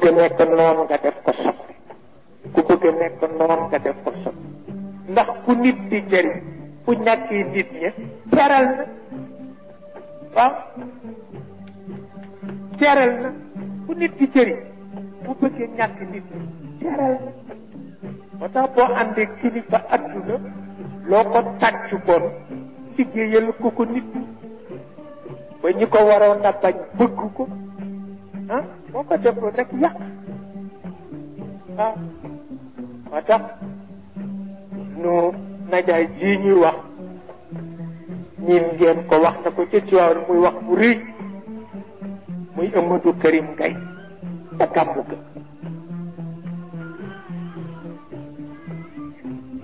bëgg a nekk noonu nga def ko soppi ku bëgg a nekk noonu nga def ko soppi ndax ku nit di jëriñ bu ñàkkee nit ñi teral na waaw teral na ku nit di jëriñ bu bëggee ñàkk nit ñi teral na moo tax boo àndee kilifa adduna loo ko tàcc bon liggéeyal ko ko nit ñi ba ñi ko waroon a bañ bëgg ko ah boo ko defoon rek yàq waaw moo tax nu najaay ji ñuy wax ñin ngeen ko wax na ko ca Tiwaawan muy wax bu rëy muy Amadou Karim Gaye ca gàmmu ga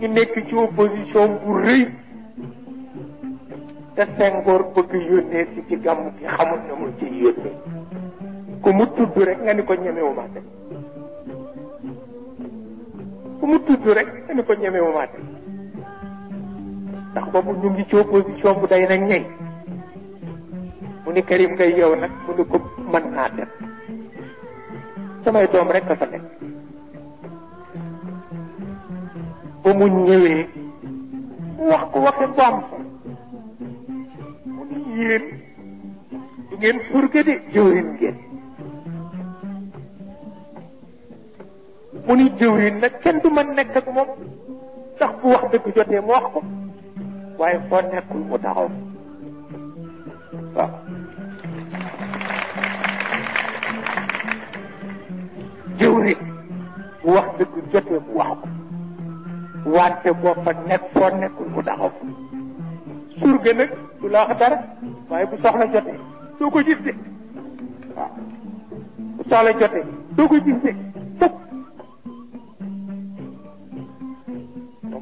ñu nekk ci opposition bu rëy te Senghor bëgg yónnee si ci gàmmu gi xamul na mu ci yónnee ku mu tudd rek nga ni ko ñemewumaa dem ku mu tudd rek nga ni ko ñemewumaa dem ndax boobu ñu ngi ci opposition bu day nag ñey mu ni Karim ngay yow nag mu ni ko mën naa dem samay doom rek a fa nekk ba mu ñëwee wax ko waxe bu am solo mu ni yéen du ngeen surga de jëwrin ngeen mu ni jëwrin nag kenn du mën nekk ak moom ndax bu wax dëgg jotee mu wax ko waaye foo nekkul mu taxaw waaw jëwrin bu wax dëgg jotee mu wax ko wante boo fa nekk foo nekkul mu taxaw surga nag du la wax dara waaye bu soxla jotee doo ko gis de waaw bu soxla jotee doo ko gis de fukk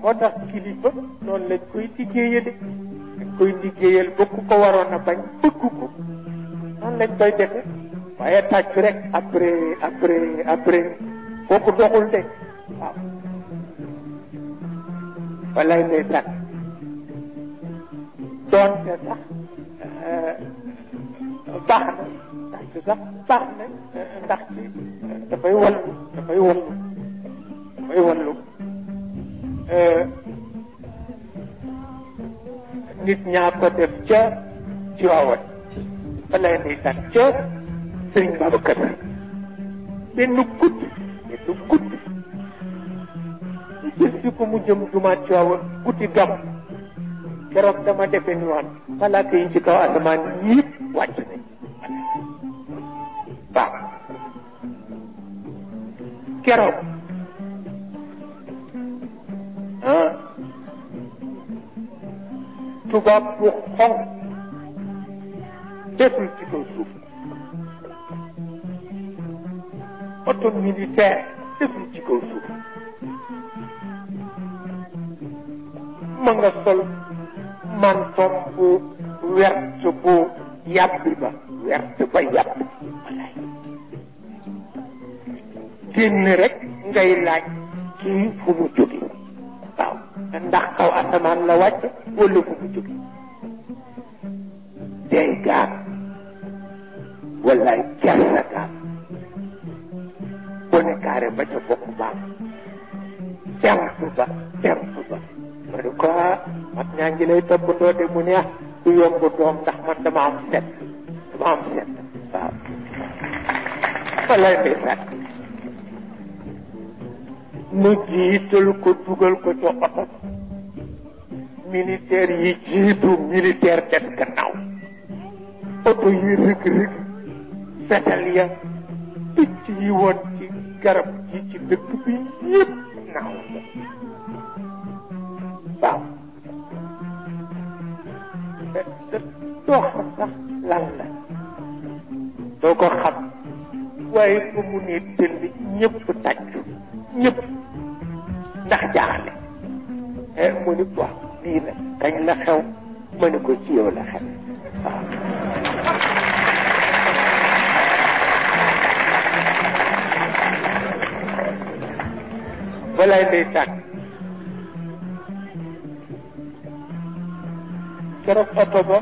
moo tax kilifa noonu lañ koy liggéeyale dañ koy liggéeyal ba ku ko waroon a bañ bëgg ko noonu lañ koy defe waaye tàcc rek après kooku doxul de waaw walay ndeysaan doonte sax baax na ndaxte sax baax na ndax ci dafay wallu nit ñaa ko def ca Tiwaawan walay ndeysaan ca Sëriñ Babacar Si benn guddi jël si ko mu jëm jumaa Tiwaawan guddi gam keroog dama defe ni woon malaaka yi ci kaw asamaan yëpp wàcc nañ waaw keroog tubaab bu xonq desul ci kaw suuf oto militaire desul ci kaw suuf ma nga sol mantom bu wert bu yàbbi ba wert ba yàbbi walaay génn rek ngay laaj kii fu mu jóge waaw ndax kaw asamaan la wàcc wala fu mu jóge day gaag walaay kersa gaag bone kaare ba ca bokk baam temp ba ma ne ko mat ñaa ngi lay toppandoo de mu neex du yomb doom ndax man dama am set waaw walaay ndeysaan mu jiital ko dugal ko ci oto militaire yi jiitu militaire des gannaaw oto yi rëg fetal ya picc yi woon ci garab ji ci dëkk bi yëpp naaw waaw doo xam sax lan la doo ko xam waaye fu mu ne tëll ñëpp tàccu ñëpp ndax jaaxle mu ni waaw lii nag kañ la xew ma ne ko ci yow la xew waaw walaay ndeysaan keroog oto ba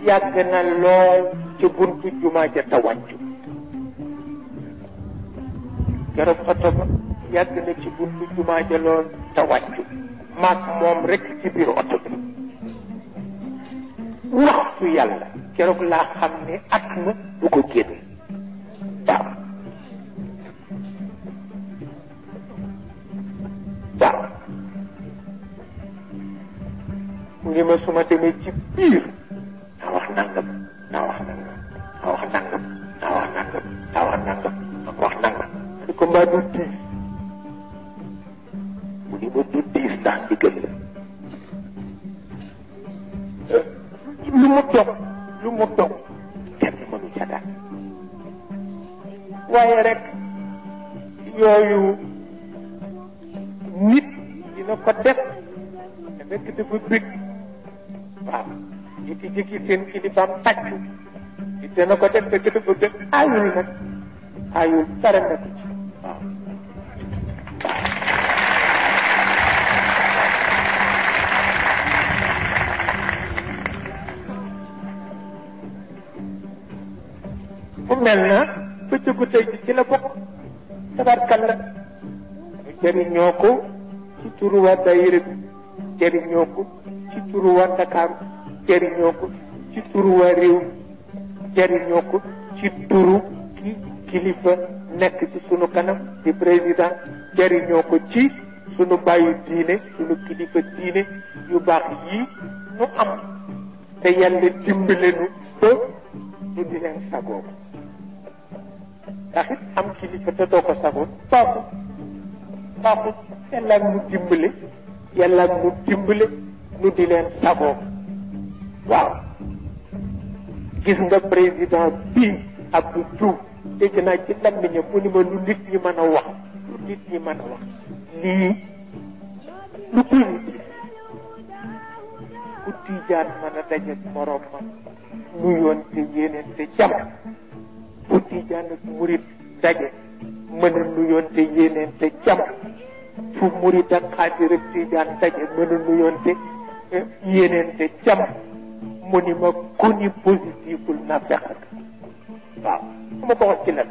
yàgg na lool ci buntu jumaa ja ta wàccu keroog oto ba yàgg na ci buntu jumaa ja lool te wàccu maag moom rek ci biir oto bi waxtu yàlla keroog laa xam ne at ma du ko génn waaw waaw mu ngi ma suma demee ci biir naa wax nangam naa wax nangam naa wax nangam naa wax nangam naa wax nangam naa wax nangam ni ko mbaa du diis mu ni ma du diis ndax ndigal la lu mu dog kenn mënu ca dara waaye rek yooyu nit dina ko def te fekk dafa bëgg waaw nit yi jëkki seen kilifaam tàccu nit dana ko def fekk dafa bëgg aayul nag aayul dara na ko ci waaw mu mel na bëccëgu tey ji ci la bokk tabarkalla ñu jëriñoo ko ci turu waa daayira bi jëriñoo ko ci turu waa Ndakaaru jëriñoo ko ci turu waa réew jëriñoo ko ci turu kilifa nekk ci sunu kanam di président jëriñoo ko ci sunu bàyyi diine sunu kilifa diine yu baax yii nu am te yàlla dimbale nu ba ñu di leen sagoo ndax it am kilifa te doo ko sagoon baaxul baaxul yàlla nu dimbale nu di leen sagoo waaw gis nga président bii Abdou Diouf dégg naa ci làmmiñam mu ni ma lu nit ñi mën a wax lii lu positif ku tiijaan mën a dajeek moroom ma nuyoon te yéeneen te jàmm bu tijaan ak murit daje mën a nuyoon te yéeneen te jàmm fu murit ak xaadir ak tijaan daje mën a nuyoon te yéeneen te jàmm mu ni ma ku ni positiful na fekk waaw su ma ko wax ci lan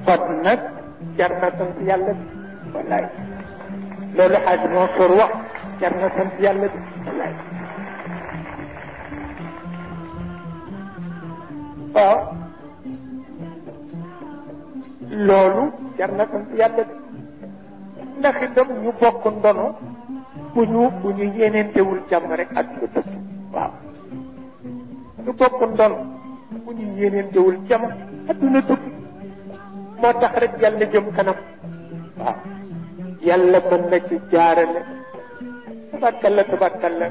kon nag jar na sant yàlla bi wallaay loolu xaaj Mansour wax jar na sant yàlla bi wallaay waaw loolu jar na sant yàlla bi ndax itam ñu bokk ndono bu ñu yéeneentewul jàmm rek ak lu dëkk waaw ñu bokk ndono bu ñu yéeneentewul jàmm adduna tukki moo tax rek yàlla jëm kanam waaw yàlla mën na ci jaarale tabarkalla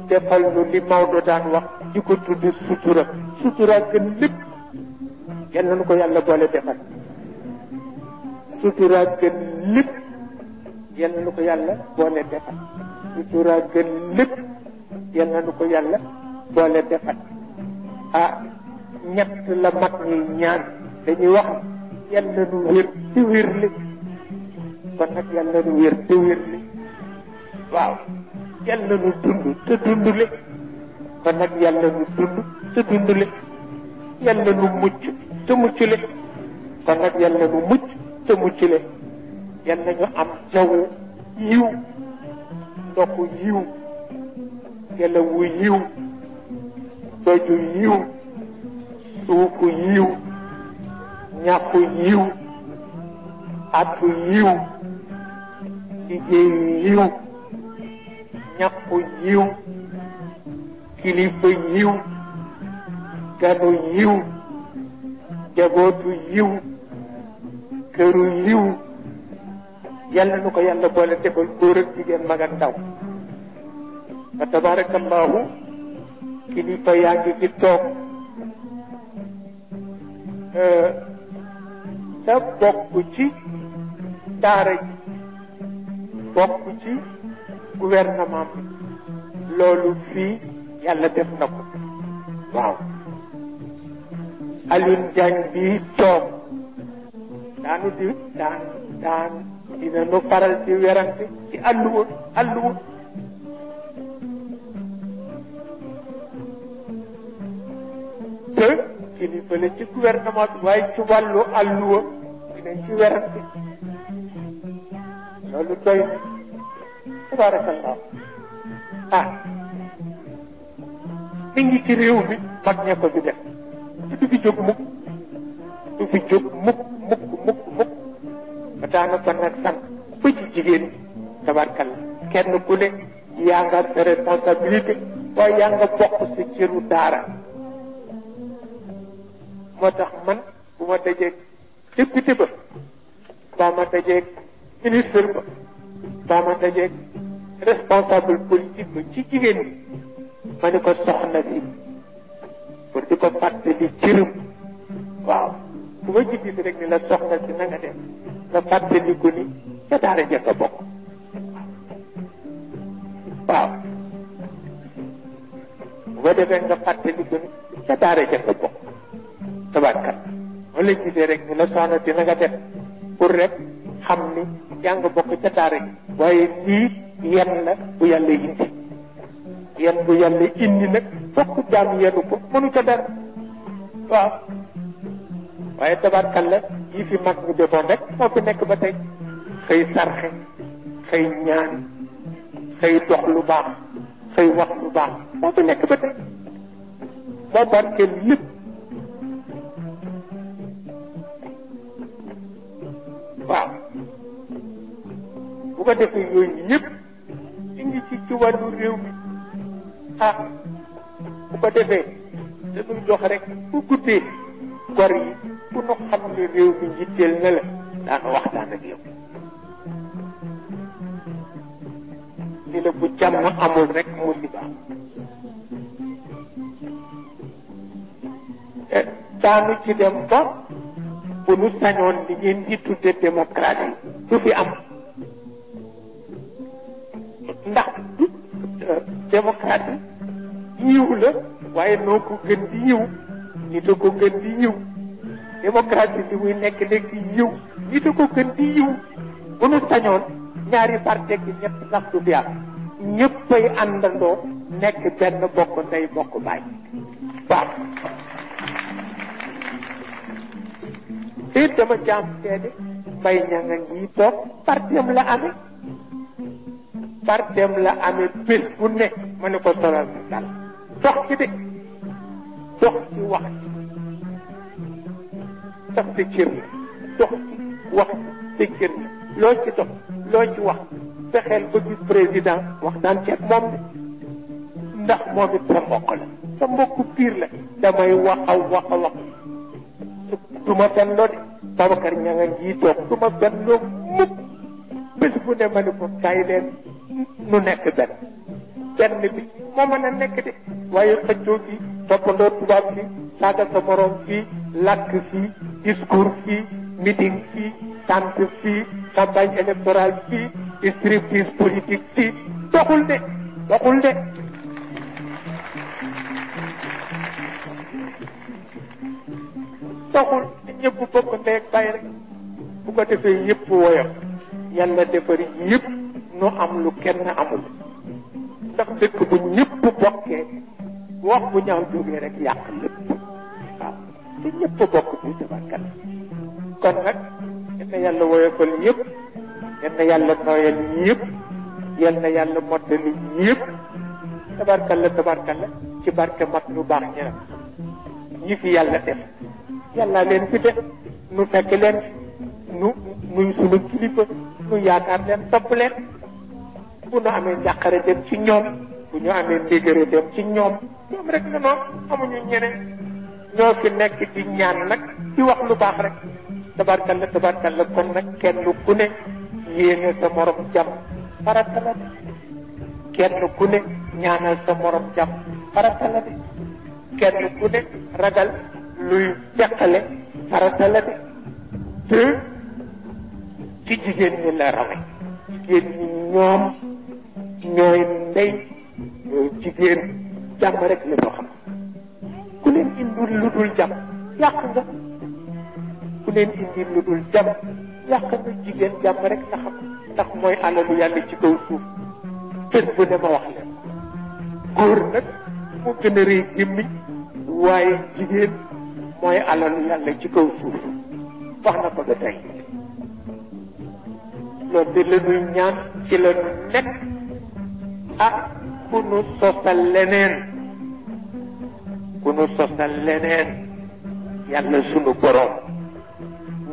defal nu li Maodo daan wax di ko tudd sutura gën lépp yàlla nu ko yàlla boole defal sutura gën lépp yàlla nu ko yàlla boole defal sutura gën lépp yàlla nu ko yàlla boole defal ah ñett la mag ñi ñaan dañuy wax yàlla nu wér te wérle kon nag yàlla nu wér te wérle waaw yàlla nu dund te dundle kon nag yàlla nu dund te dundle yàlla nu mucc te muccule kon nag yàlla nu mucc te muccule yàlla ñu am jaww yiw ndoxu yiw ngelawu yiw doju yiw suufu yiw ñàkku yiw atu yiw liggéeyu yiw ñàkku yiw kilifa yiw ganu yiw jabootu yiw këru yiw yàlla nu ko yàlla boole defal góor ak jigéen mag ak ndaw fa tabarakallahu kilifa yaa ngi fi toog te bokk ci daara ji bokk ci gouvernement bi loolu fii yàlla def na ko waaw Alioune Diagne bi toog daanu di daan dina nu faral di werante ci àlluwa te kilifa la ci gouvernement bi waaye ci wàllu àlluwa dinañ ci werante loolu doy na tabarakallah mi ngi ci réew mi mag ña ko fi def du fi jóg mukk ba daanaka nag sant ba ci jigéen tabarkal kenn ku ne yaa nga sa responsabilité waaye yaa nga bokk sa cëru daara moo tax man bu ma dajeeg député ba baa ma dajeeg ministre ba baa ma dajeeg responsable politique ba ci jigéen ñi ma ni ko soxna si pour di ko fàttali cërëm waaw bu ma ci gis rek ni la soxna si na nga def nga fàttali ko ni ca daara ja nga bokk waaw bu ma defee nga fàttali ko ni ca daara ja nga bokk tabarkat ma la gisee rek ni la soxna si na nga def pour rek xam ni yaa nga bokk ca daara ji waaye lii yenn la bu yàlla indi yenn bu yàlla indi nag fokk jaam yenu ko mënu ca dara waaw waaye tabarkal la yi fi mag ñu defoon rek moo fi nekk ba tey xëy sarxe xëy ñaan xëy dox lu baax xëy wax lu baax moo fi nekk ba tey moo barkeel lépp waaw bu ko defee yooyu yëpp indi ci wàllu réew mi bu ko defee dañuy jox rek bu guddee gor yi bu nu xam ne réew mi njitteel na la daana waxtaan ak yow ni la bu jàmm amul rek musiba daanu ci dem ba bu nu sañoon li ngeen di tudde démocratie du fi am ndax démocratie yiw la waaye noo ko gën di yiw nit a ko gën di yiw démocratie li muy nekk yiw nit a ko gën di yiw bu nu sañoon ñaari parti ak ñett sax du fi am ñëppay àndandoo nekk benn bokk ndey bokk baay waaw te dama jaam seede mbay ñanga ngi toog partem la amee bés bu ne ma ne ko solal sa dal dox ci de dox ci wax ci sax sa cër la dox ci wax sa cër la loo ci dox loo ci wax fexeel ba gis président waxtaan ceeg moom de ndax moom it sa mbokk la sa mbokku piir la damay wax du ma fen loo de Babacar ña nga ngi toog du ma fen loo mukk bés bu ne ma ne ko kaay leen nu nekk benn bi moo mën a nekk de waaye xëccoo fii toppandoo tubaab fii saaga sa morom fii làkk fii discours fii meeting fii tant fii campagne électorale fii striptease politique fii doxul de doxul ñëpp bokk ndey ak bàyyi rek bu ko defee yëpp woyof yàlla defari yëpp nu am lu kenn amul ndax dëkk bu ñëpp bokkee wax bu ñaaw jógee rek yàq lépp waaw te ñëpp bokk bi tabarkal kon nag yal na yàlla woyofal yëpp yal na yàlla nooyal yëpp yal na yàlla mottali yëpp tabarkal la ci barke mag ñu baax ñeneen ñi fi yàlla def yàlla leen fi def nu fekk leen nuy sunu kilifa nu yaakaar leen topp leen bu nu amee njàqare dem ci ñoom bu ñu amee ndégare dem ci ñoom rek la noonu amuñu ñeneen ñoo fi nekk di ñaan nag di wax lu baax rek tabarkalla kon nag kenn ku ne yéene sa morom jàmm farata la de kenn ku ne ñaanal sa morom jàmm farata la de kenn ku ne ragal luy teqale farata la de te ci jigéen ñi la rawe jigéen ñi ñoom ñooy ndey ñooy jigéen jàmm rek la ñoo xam ku leen indil lu dul jàmm yàq nga ku leen indil lu dul jàmm yàq nga jigéen jàmm rek la xam ndax mooy alalu yàlla ci kaw suuf bés bu ne ma wax leen góor nag moo gën a rëy gémmiñ waaye jigéen mooy alalu yàlla ci kaw suuf wax na ko ba tey loolu de la ñuy ñaan ci la ñu nekk ah ku nu sosal leneen yàlla sunu borom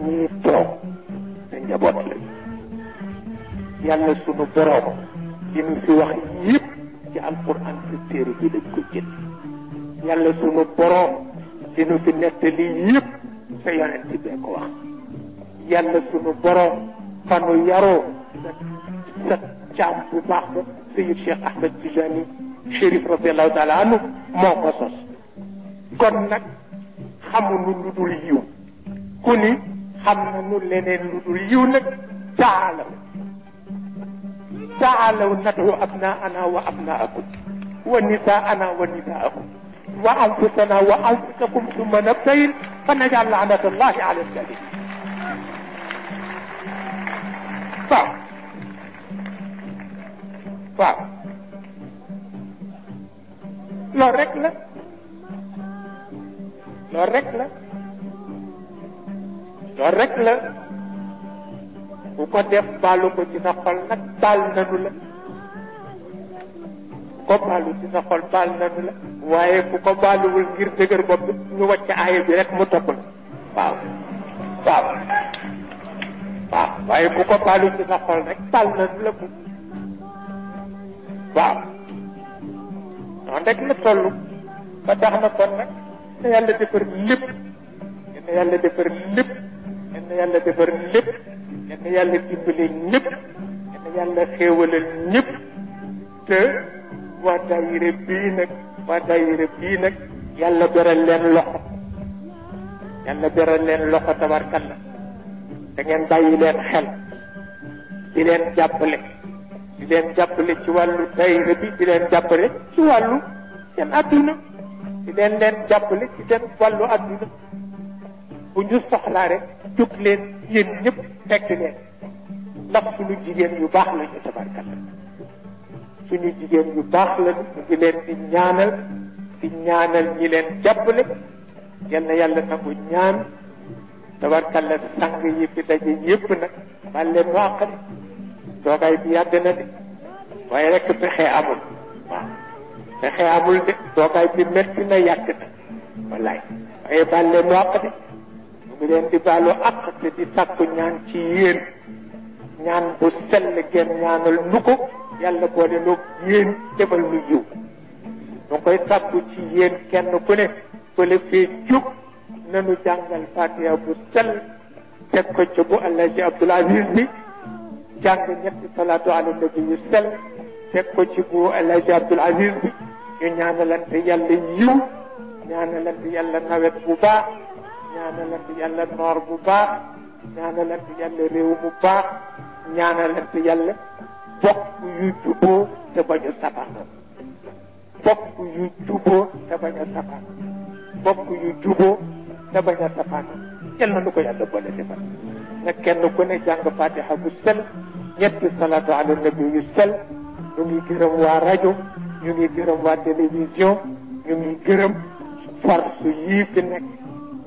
ñii toog sa njaboot la yàlla sunu borom li nu fi wax yépp ci alquran sa téere bi lañ ko jël yàlla sunu borom li nu fi nettali yépp sa yonent bee ko wax yàlla sunu borom fanu yaroo sa caam bu baax ba Seyid Cheikh Ahmed Tijani Chérif radiallahu taala anhu moo ko sos kon nag xamuñu lu dul yiw ku ni xam nañu leneen lu dul yiw nag taalaw nadu abnaana wa abnaakum wa nisaana wa nisaakum wa anfusana wa anfusakum summa nabtahil fa najal laanata allahi ala alkadimin waaw waaw loolu rek la ku ko def baalu ko ci sa xol nag baal nanu la ko baalu ci sa xol baal nanu la waaye ku ko baaluwul ngir dëgër bopp ñu wàcc aaya bi rek mu topp la waaw waaye ku ko baalu ci sa xol rek baal nanu la ko waaw noonu rek la toll ba tax na kon nag na yàlla defar lépp na yàlla defar lépp na yàlla defar lépp na yàlla dimbale ñëpp na yàlla xéewalal ñëpp te waa daayira bii nag yàlla beral leen loxo tabarkalla da ngeen bàyyi leen xel di leen jàppale ci wàllu daayira bi di leen jàppale ci wàllu seen adduna di leen jàppale ci seen wàllu adduna bu ñu soxlaa rek jóg leen yéen ñëpp fekk leen ndax suñu jigéen yu baax la ñu tabarkalla suñu jigéen yu baax la ñu ngi leen di ñaanal ñi leen jàppale yal na yàlla nangu ñaan tabarkalla sang yi fi daje yépp nag baal leen nu àq de toogaay bi yàgg na de waaye rek pexe amul waaw pexe amul de toogaay bi metti na yàgg na wallaay waaye baal leen nu àq de ñu ngi leen di baalu àq te di sàkku ñaan ci yéen ñaan bu sell ngeen ñaanal nu ko yàlla boole noog yéen defal nu yiw ñu koy sàkku ci yéen kenn ku ne fële fee jóg nanu jàngal fatiha bu sell teg ko ci bu Alaaji Abdul Aziz bi jàng ñetti salaatu ala nabi yu sell teg ko ci bu Alaaji Abdul Aziz bi ñu ñaanalante yàlla yiw ñaanalante yàlla nawet bu baax ñaanalante yàlla noor bu baax ñaanalante yàlla réew bu baax ñaanalante yàlla bokk yu juboo te bañ a safaanoo bokk yu juboo te bañ a safaanoo yal na nu ko yàlla boole defal na kenn ku ne jàng fatiha bu sell ñetti salaatu ala nabi yu sell ñu ngi gërëm waa rajo ñu ngi gërëm waa télévision ñu ngi gërëm force yii fi nekk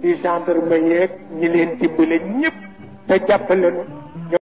di gendarme yeeg ñi leen dimbale ñëpp te jàppale nu